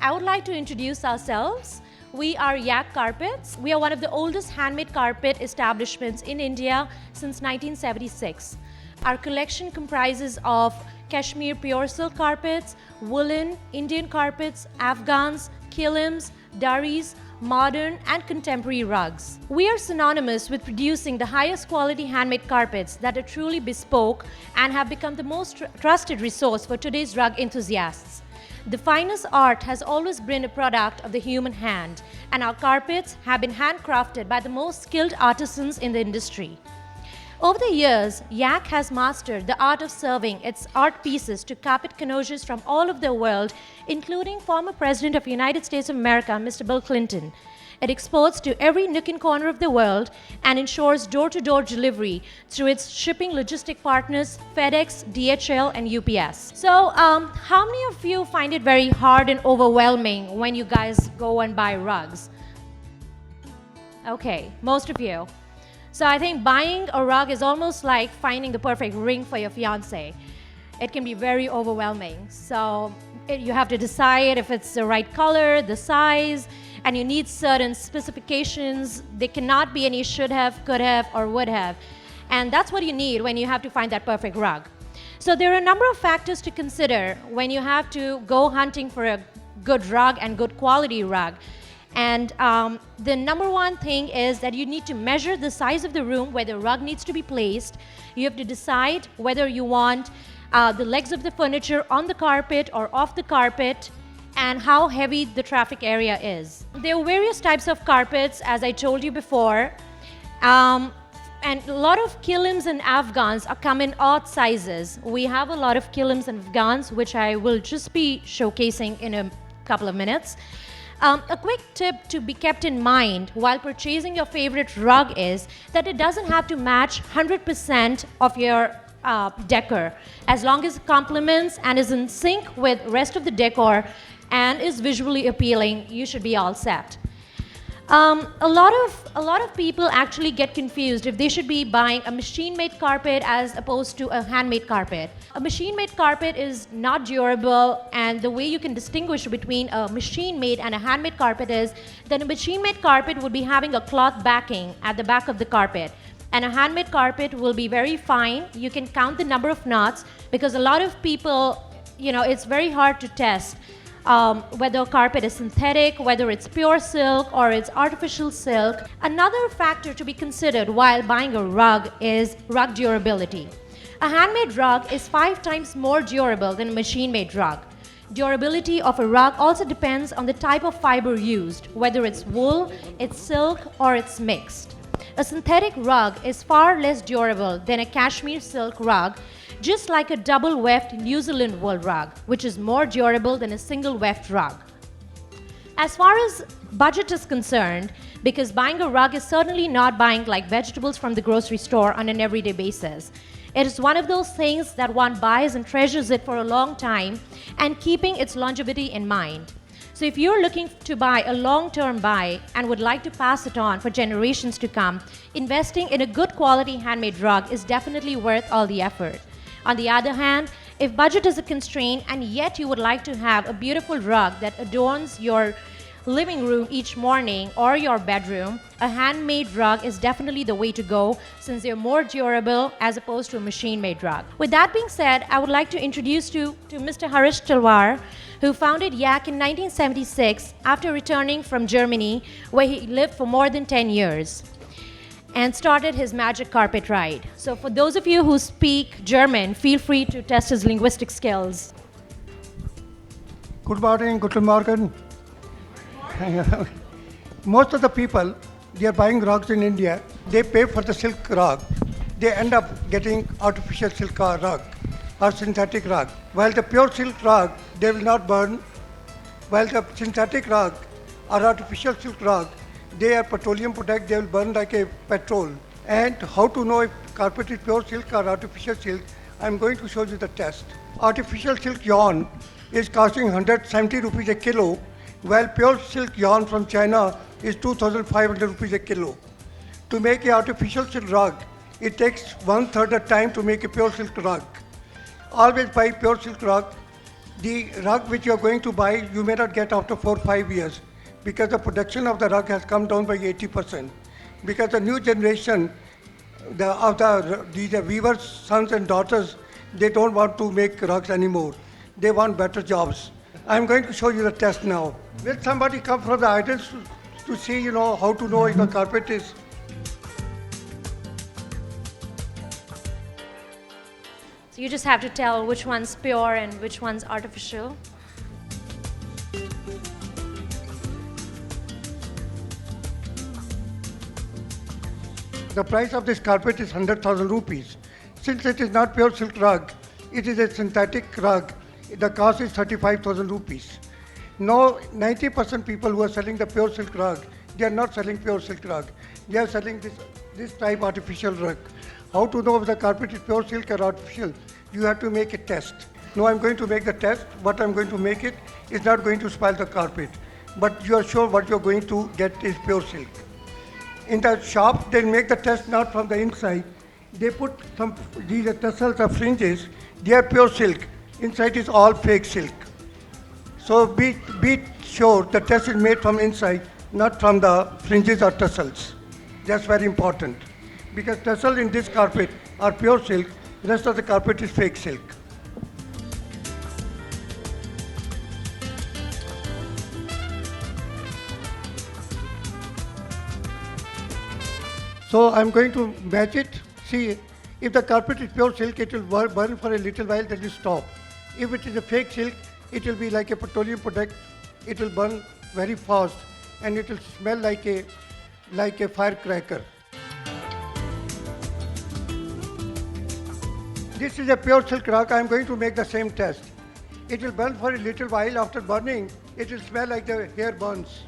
I would like to introduce ourselves. We are Yak Carpets. We are one of the oldest handmade carpet establishments in India since 1976. Our collection comprises of Kashmir pure silk carpets, woolen, Indian carpets, Afghans, kilims, daris, modern and contemporary rugs. We are synonymous with producing the highest quality handmade carpets that are truly bespoke and have become the most trusted resource for today's rug enthusiasts. The finest art has always been a product of the human hand, and our carpets have been handcrafted by the most skilled artisans in the industry. Over the years, Yak has mastered the art of serving its art pieces to carpet connoisseurs from all over the world, including former President of the United States of America, Mr. Bill Clinton. It exports to every nook and corner of the world and ensures door-to-door delivery through its shipping logistic partners FedEx, DHL, and UPS. So, how many of you find it very hard and overwhelming when you guys go and buy rugs? Okay, most of you. So I think buying a rug is almost like finding the perfect ring for your fiancé. It can be very overwhelming. So you have to decide if it's the right color, the size, and you need certain specifications. There cannot be any should have, could have, or would have. And that's what you need when you have to find that perfect rug. So there are a number of factors to consider when you have to go hunting for a good rug and good quality rug. And the number one thing is that you need to measure the size of the room where the rug needs to be placed. You have to decide whether you want the legs of the furniture on the carpet or off the carpet, and how heavy the traffic area is. There are various types of carpets, as I told you before. And a lot of kilims and Afghans come in odd sizes. We have a lot of kilims and Afghans, which I will just be showcasing in a couple of minutes. A quick tip to be kept in mind while purchasing your favorite rug is that it doesn't have to match 100% of your decor. As long as it complements and is in sync with rest of the decor and is visually appealing, you should be all set. A lot of people actually get confused if they should be buying a machine-made carpet as opposed to a handmade carpet. A machine-made carpet is not durable, and the way you can distinguish between a machine-made and a handmade carpet is that a machine-made carpet would be having a cloth backing at the back of the carpet, and a handmade carpet will be very fine. You can count the number of knots because a lot of people, it's very hard to test whether a carpet is synthetic, whether it's pure silk or it's artificial silk. Another factor to be considered while buying a rug is rug durability. A handmade rug is 5 times more durable than a machine-made rug. Durability of a rug also depends on the type of fiber used, whether it's wool, it's silk, or it's mixed. A synthetic rug is far less durable than a cashmere silk rug, just like a double weft New Zealand wool rug, which is more durable than a single weft rug. As far as budget is concerned, because buying a rug is certainly not buying like vegetables from the grocery store on an everyday basis. It is one of those things that one buys and treasures it for a long time and keeping its longevity in mind. So if you're looking to buy a long-term buy and would like to pass it on for generations to come, investing in a good quality handmade rug is definitely worth all the effort. On the other hand, if budget is a constraint and yet you would like to have a beautiful rug that adorns your living room each morning or your bedroom, a handmade rug is definitely the way to go since they're more durable as opposed to a machine-made rug. With that being said, I would like to introduce you to Mr. Harish Talwar, who founded Yak in 1976 after returning from Germany, where he lived for more than 10 years. And started his magic carpet ride. So for those of you who speak German, feel free to test his linguistic skills. Good morning, guten Morgen. Most of the people, they are buying rugs in India. They pay for the silk rug. They end up getting artificial silk rug or synthetic rug. While the pure silk rug, they will not burn. While the synthetic rug or artificial silk rug, they are petroleum product, they will burn like a petrol. And how to know if carpet is pure silk or artificial silk, I'm going to show you the test. Artificial silk yarn is costing 170 rupees a kilo, while pure silk yarn from China is 2,500 rupees a kilo. To make an artificial silk rug, it takes 1/3 the time to make a pure silk rug. Always buy pure silk rug. The rug which you are going to buy, you may not get after 4 or 5 years because the production of the rug has come down by 80%. Because the new generation, these weavers' sons and daughters, they don't want to make rugs anymore. They want better jobs. I'm going to show you the test now. Will somebody come from the idols to see, how to know if the carpet is. So you just have to tell which one's pure and which one's artificial. The price of this carpet is 100,000 rupees. Since it is not pure silk rug, it is a synthetic rug. The cost is 35,000 rupees. Now, 90% people who are selling the pure silk rug, they are not selling pure silk rug. They are selling this type artificial rug. How to know if the carpet is pure silk or artificial? You have to make a test. Now I'm going to make the test. What I'm going to make it is not going to spoil the carpet. But you are sure what you're going to get is pure silk. In the shop, they make the test not from the inside. They put these tassels or fringes. They are pure silk. Inside is all fake silk. So be sure the test is made from inside, not from the fringes or tassels. That's very important. Because tassels in this carpet are pure silk, the rest of the carpet is fake silk. So I'm going to match it. See, if the carpet is pure silk, it will burn for a little while, then you stop. If it is a fake silk, it will be like a petroleum product. It will burn very fast and it will smell like a firecracker. This is a pure silk rug. I am going to make the same test. It will burn for a little while. After burning, it will smell like the hair burns.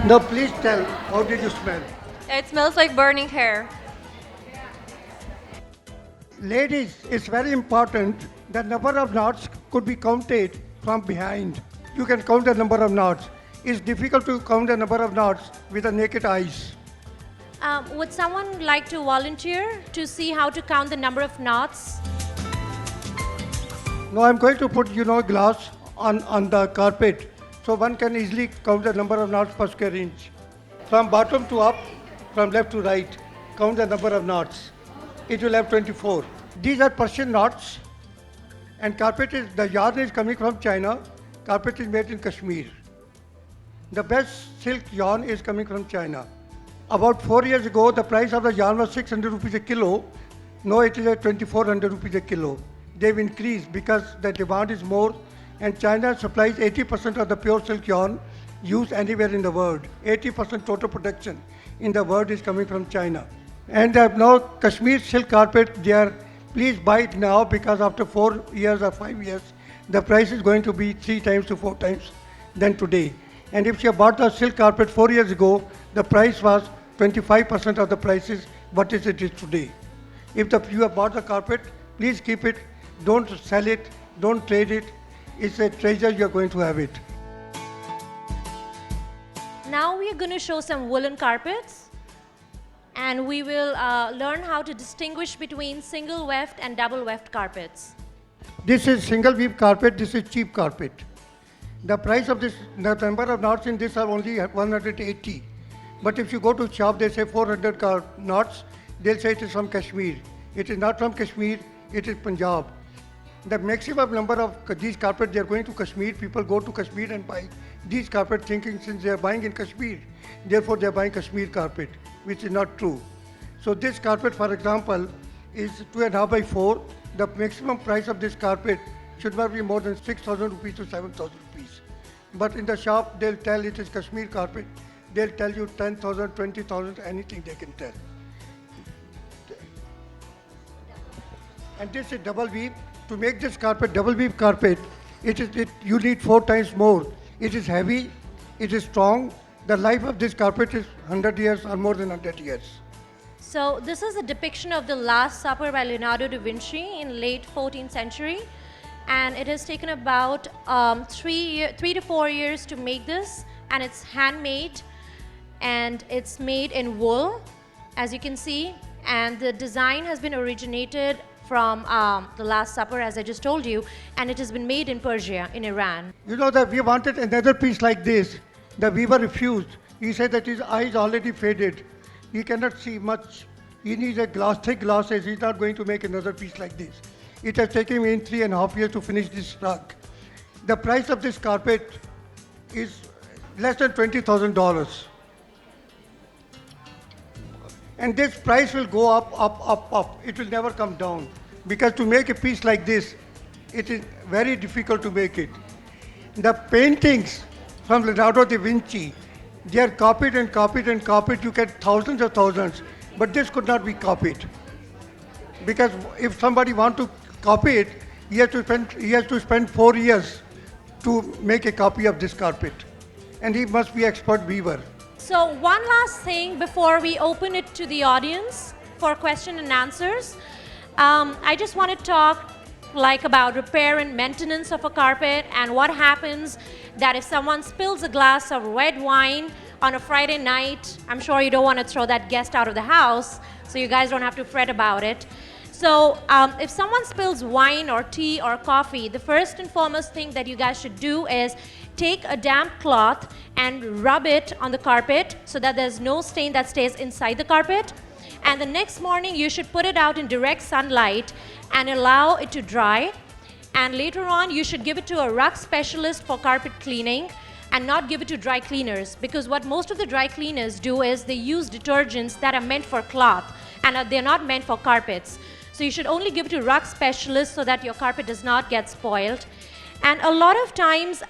Now please tell, how did you smell? It smells like burning hair. Ladies, it's very important that number of knots could be counted from behind. You can count the number of knots. It's difficult to count the number of knots with the naked eyes. Would someone like to volunteer to see how to count the number of knots? Now I'm going to put, glass on the carpet. So one can easily count the number of knots per square inch. From bottom to up, from left to right, count the number of knots. It will have 24. These are Persian knots, and the yarn is coming from China. Carpet is made in Kashmir. The best silk yarn is coming from China. About 4 years ago, the price of the yarn was 600 rupees a kilo. Now it is at 2400 rupees a kilo. They've increased because the demand is more. And China supplies 80% of the pure silk yarn used anywhere in the world. 80% total production in the world is coming from China. And now Kashmir silk carpet, please buy it now because after 4 years or 5 years, the price is going to be 3 times to 4 times than today. And if you bought the silk carpet 4 years ago, the price was 25% of the prices what it is today. If you have bought the carpet, please keep it. Don't sell it. Don't trade it. It's a treasure, you're going to have it. Now we are going to show some woolen carpets, and we will learn how to distinguish between single weft and double weft carpets. This is single weave carpet, this is cheap carpet. The price of this, the number of knots in this are only 180. But if you go to shop, they say 400 knots, they'll say it is from Kashmir. It is not from Kashmir, it is Punjab. The maximum number of these carpets, they are going to Kashmir. People go to Kashmir and buy these carpets thinking since they are buying in Kashmir, therefore they are buying Kashmir carpet, which is not true. So this carpet, for example, is 2.5 by 4. The maximum price of this carpet should not be more than 6,000 rupees to 7,000 rupees. But in the shop, they'll tell it is Kashmir carpet. They'll tell you 10,000, 20,000, anything they can tell. And this is double weave. To make this carpet double weave carpet, you need 4 times more. It is heavy, it is strong, The life of this carpet is 100 years or more than 100 years. So this is a depiction of the Last Supper by Leonardo da Vinci in late 14th century. And it has taken about 3 to 4 years to make this. And it's handmade. And it's made in wool, as you can see. And the design has been originated from the Last Supper, as I just told you. And it has been made in Persia, in Iran. You know that we wanted another piece like this. The weaver refused. He said that his eyes already faded. He cannot see much. He needs a thick glasses. He's not going to make another piece like this. It has taken me 3.5 years to finish this rug. The price of this carpet is less than $20,000. And this price will go up. It will never come down. Because to make a piece like this, it is very difficult to make it. The paintings from Leonardo da Vinci, they are copied and copied and copied. You get thousands of thousands, but this could not be copied. Because if somebody wants to copy it, he has to spend 4 years to make a copy of this carpet. And he must be expert weaver. So one last thing before we open it to the audience for question and answers. I just want to talk about repair and maintenance of a carpet and what happens that if someone spills a glass of red wine on a Friday night, I'm sure you don't want to throw that guest out of the house, so you guys don't have to fret about it. So if someone spills wine or tea or coffee, the first and foremost thing that you guys should do is take a damp cloth and rub it on the carpet so that there's no stain that stays inside the carpet. And the next morning, you should put it out in direct sunlight and allow it to dry. And later on, you should give it to a rug specialist for carpet cleaning and not give it to dry cleaners. Because what most of the dry cleaners do is they use detergents that are meant for cloth and they're not meant for carpets. So you should only give it to rug specialists so that your carpet does not get spoiled. And a lot of times,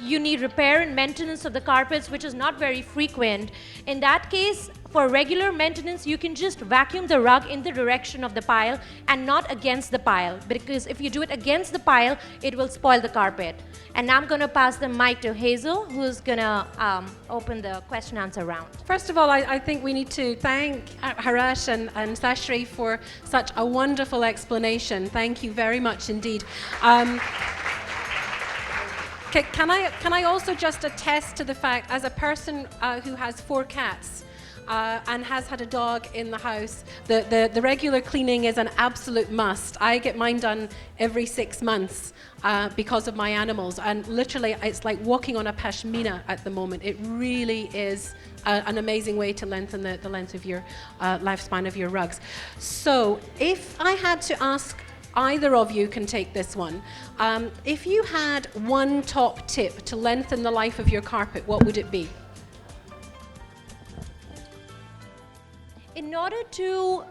you need repair and maintenance of the carpets, which is not very frequent. In that case, for regular maintenance, you can just vacuum the rug in the direction of the pile and not against the pile. Because if you do it against the pile, it will spoil the carpet. And now I'm going to pass the mic to Hazel, who's going to open the question answer round. First of all, I think we need to thank Harash and Sashri for such a wonderful explanation. Thank you very much indeed. Can I also just attest to the fact, as a person who has 4 cats and has had a dog in the house, the regular cleaning is an absolute must. I get mine done every 6 months because of my animals, and literally it's like walking on a pashmina at the moment. It really is an amazing way to lengthen the length of your lifespan of your rugs. So if I had to ask, either of you can take this one. If you had one top tip to lengthen the life of your carpet, what would it be? In order to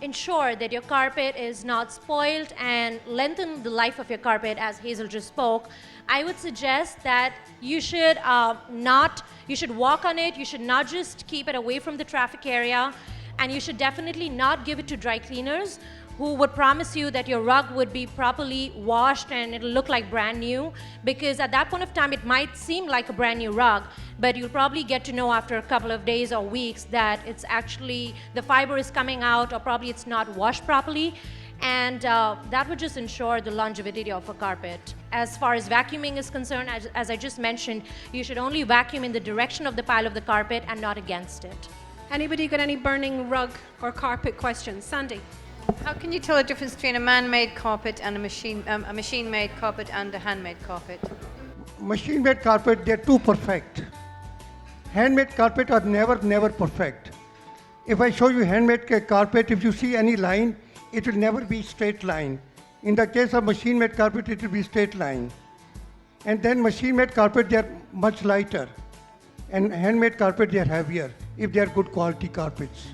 ensure that your carpet is not spoiled and lengthen the life of your carpet, as Hazel just spoke, I would suggest that you should walk on it. You should not just keep it away from the traffic area, and you should definitely not give it to dry cleaners who would promise you that your rug would be properly washed and it'll look like brand new, because at that point of time it might seem like a brand new rug, but you'll probably get to know after a couple of days or weeks that it's actually, the fiber is coming out, or probably it's not washed properly, and that would just ensure the longevity of a carpet. As far as vacuuming is concerned, as I just mentioned, you should only vacuum in the direction of the pile of the carpet and not against it. Anybody got any burning rug or carpet questions? Sandy? How can you tell the difference between a man-made carpet and a machine-made carpet and a handmade carpet? Machine-made carpet, they're too perfect. Handmade carpet are never perfect. If I show you handmade carpet, if you see any line, it will never be straight line. In the case of machine-made carpet, it will be straight line. And then machine-made carpet, they are much lighter. And handmade carpet, they are heavier, if they are good quality carpets.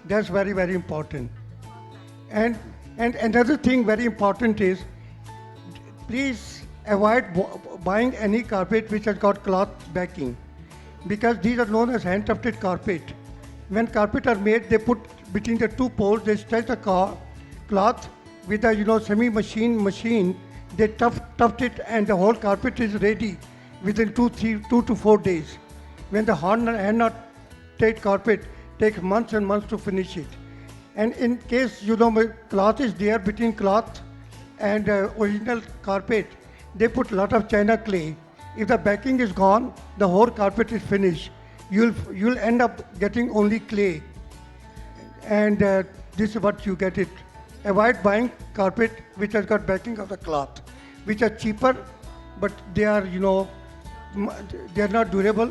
That's very, very important. And another thing very important is, please avoid buying any carpet which has got cloth backing, because these are known as hand-tufted carpet. When carpet are made, they put between the 2 poles, they stretch the cloth with a semi-machine. They tuft it, and the whole carpet is ready within 2 to 4 days. when the hand-knotted carpet takes months and months to finish it. And in case cloth is there between cloth and original carpet, they put a lot of china clay. If the backing is gone, the whole carpet is finished. You'll end up getting only clay, and this is what you get it. Avoid buying carpet which has got backing of the cloth, which are cheaper, but they are they are not durable.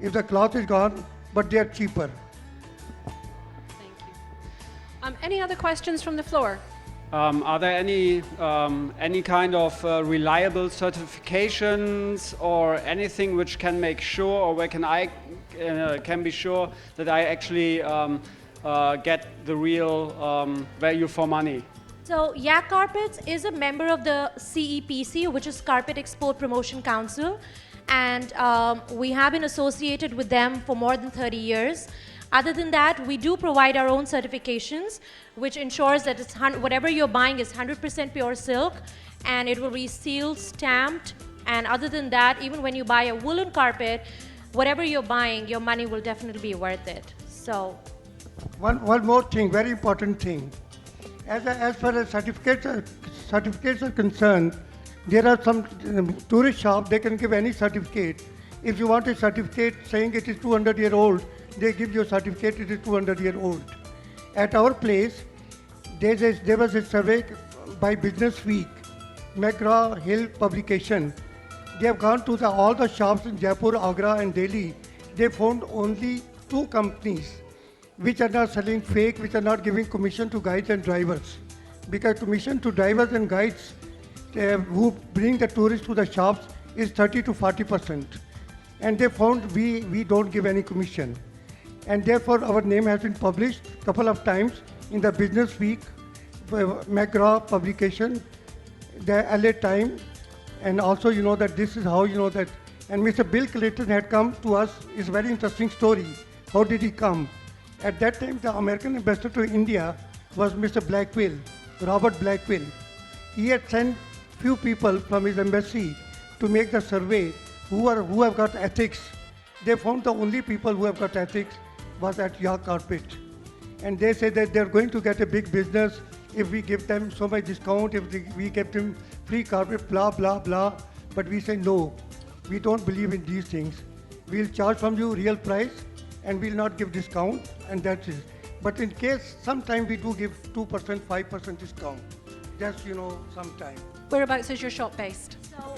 If the cloth is gone, but they are cheaper. Thank you. Any other questions from the floor? Are there any kind of reliable certifications or anything which can make sure, or where can be sure that I actually get the real value for money? So Yak Carpets is a member of the CEPC, which is Carpet Export Promotion Council, and we have been associated with them for more than 30 years. Other than that, we do provide our own certifications, which ensures that whatever you're buying is 100% pure silk, and it will be sealed, stamped, and other than that, even when you buy a woolen carpet, whatever you're buying, your money will definitely be worth it. So, one more thing, very important thing. As far as certificates are concerned, there are some tourist shops, they can give any certificate. If you want a certificate saying it is 200-year-old, they give you a certificate it is 200-year-old. At our place, there was a survey by Business Week, McGraw-Hill publication. They have gone to all the shops in Jaipur, Agra and Delhi. They found only 2 companies which are not selling fake, which are not giving commission to guides and drivers. Because commission to drivers and guides who bring the tourists to the shops is 30 to 40%. And they found we don't give any commission. And therefore our name has been published a couple of times in the Business Week, McGraw publication, the LA Times, and also that this is how that. And Mr. Bill Clinton had come to us. It's a very interesting story. How did he come? At that time, the American ambassador to India was Mr. Blackwell, Robert Blackwell. He had sent few people from his embassy to make the survey who have got ethics. They found the only people who have got ethics was at Yak Carpet. And they said that they're going to get a big business if we give them so much discount, if we give them free carpet, blah, blah, blah. But we say no, we don't believe in these things. We'll charge from you real price and we'll not give discount, and that's it. But in case, sometime we do give 2%, 5% discount. Just, sometime. Whereabouts is your shop based? So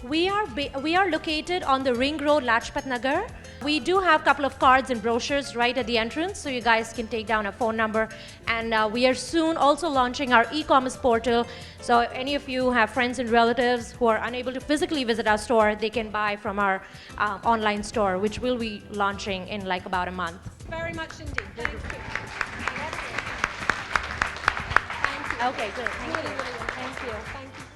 we are located on the Ring Road, Lajpat Nagar. We do have a couple of cards and brochures right at the entrance, so you guys can take down a phone number. And we are soon also launching our e-commerce portal. So if any of you have friends and relatives who are unable to physically visit our store, they can buy from our online store, which will be launching in like about a month. Very much indeed. Thank you. Okay, good. Thank you. Thank you. Thank you.